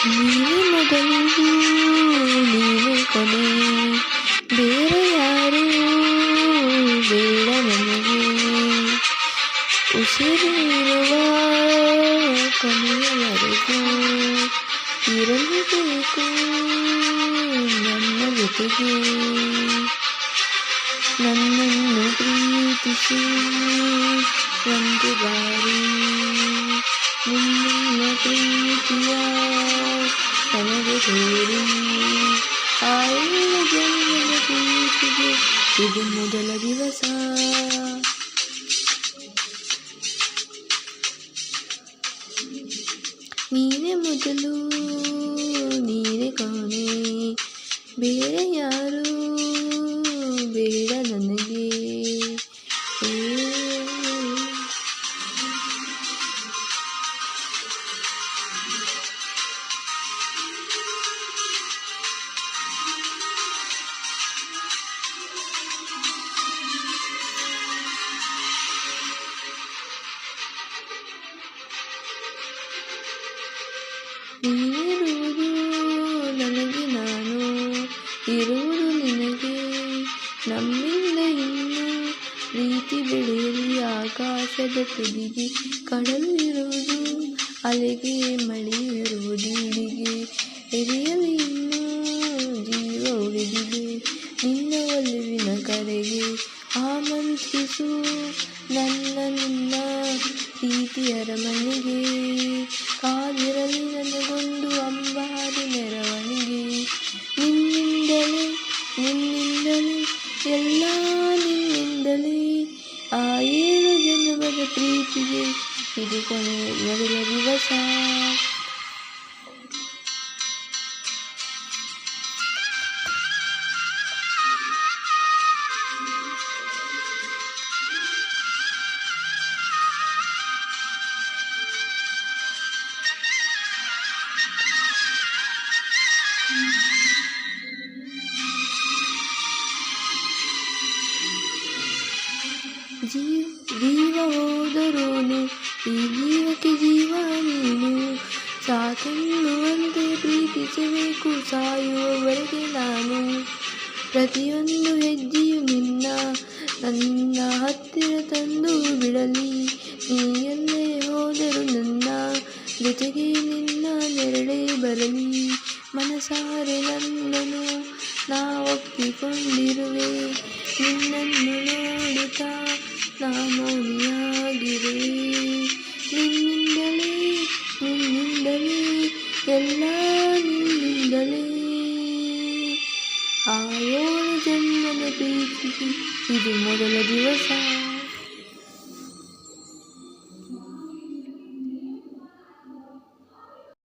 ನೀನೇ ಮೊದಲು ನೀನೇ ಕೊನೆ, ಬೇರೆ ಯಾರು ಬೇಡ ನನಗೆ. ಉಸಿರಿರುವ ಕೊನೆಯವರೆಗೂ ಇರಲೇಬೇಕು ನನ್ನ ಜೊತೆಗೆ. ನನ್ನನ್ನು ಪ್ರೀತಿಸಿ ಒಂದು ಬಾರಿ, ನಿನ್ನ ಪ್ರೀತಿಯ ನನಗೆ ಸೇರಿ. ಆ 7 ಜನ್ಮದ ಪ್ರೀತಿಗೆ ಇದು ಮೊದಲ ದಿವಸ. ನೀನೇ ಮೊದಲು ನೀನೇ ಕೊನೆ, ಬೇರೆ ಯಾರು ಬೇಡ ನನಗೆ. ನೀನಿರುವುದು ನನಗೆ, ನಾನು ಇರುವುದು ನಿನಗೆ. ನಮ್ಮಿಂದ ಇನ್ನು ಪ್ರೀತಿ ಬೆಳೆಯಲಿ ಆಕಾಶದ ತುದಿಗೆ. ಕಡಲು ಇರುವುದು ಅಲೆಗೆ, ಮಳೆಯಿರುವುದು ಇಡಿಗೆ. ಎದೆಯಲ್ಲಿ ಇನ್ನೂ ಜೀವ ಉಳಿದಿದೆ ನಿನ್ನ ಒಲವಿನ ಕರೆಗೆ. ಆಮಂತ್ರಿಸು ನನ್ನ ನಿನ್ನ ಪ್ರೀತಿ ಅರಮನೆಗೆ. ಕಾದಿರಲಿ ನನಗೊಂದು ಅಂಬಾರಿ ಮೆರವಣಿಗೆ. ನಿನ್ನಿಂದಲೇ ನಿನ್ನಿಂದಲೇ ಎಲ್ಲ ನಿನ್ನಿಂದಲೇ. ಆ 7 ಜನ್ಮದ ಪ್ರೀತಿಗೆ ಇದು ಕೊನೆಯ ಮೊದಲ ದಿವಸ. ಜೀವ ಹೋದರೋನು ಈ ಜೀವಕ್ಕೆ ಜೀವ ನೀನು. ಸಾಕೆನ್ನುವಂತೆ ಪ್ರೀತಿಸಬೇಕು ಸಾಯುವವರೆಗೆ ನಾನು. ಪ್ರತಿಯೊಂದು ಹೆಜ್ಜೆಯು ನನ್ನ ಹತ್ತಿರ ತಂದು ಬಿಡಲಿ. ನೀ ಎಲ್ಲೇ ಹೋದರೂ ನನ್ನ ಜೊತೆಗೆ ನಿನ್ನ ನೆರಳೇ ಬರಲಿ. ಮನಸಾರೆ ನನ್ನನ್ನು ನಾ ಒಪ್ಪಿಕೊಂಡಿರುವೆ. ನಿನ್ನನ್ನು ನೋಡುತ್ತಾ ನಾ ಮೌನಿಯಾಗಿರೆ. ನಿನ್ನಿಂದಲೇ ನಿನ್ನಿಂದಲೇ ಎಲ್ಲ ನಿನ್ನಿಂದಲೇ. ಆ 7 ಜನ್ಮದ ಪ್ರೀತಿಗೆ ಇದು ಮೊದಲ ದಿವಸ.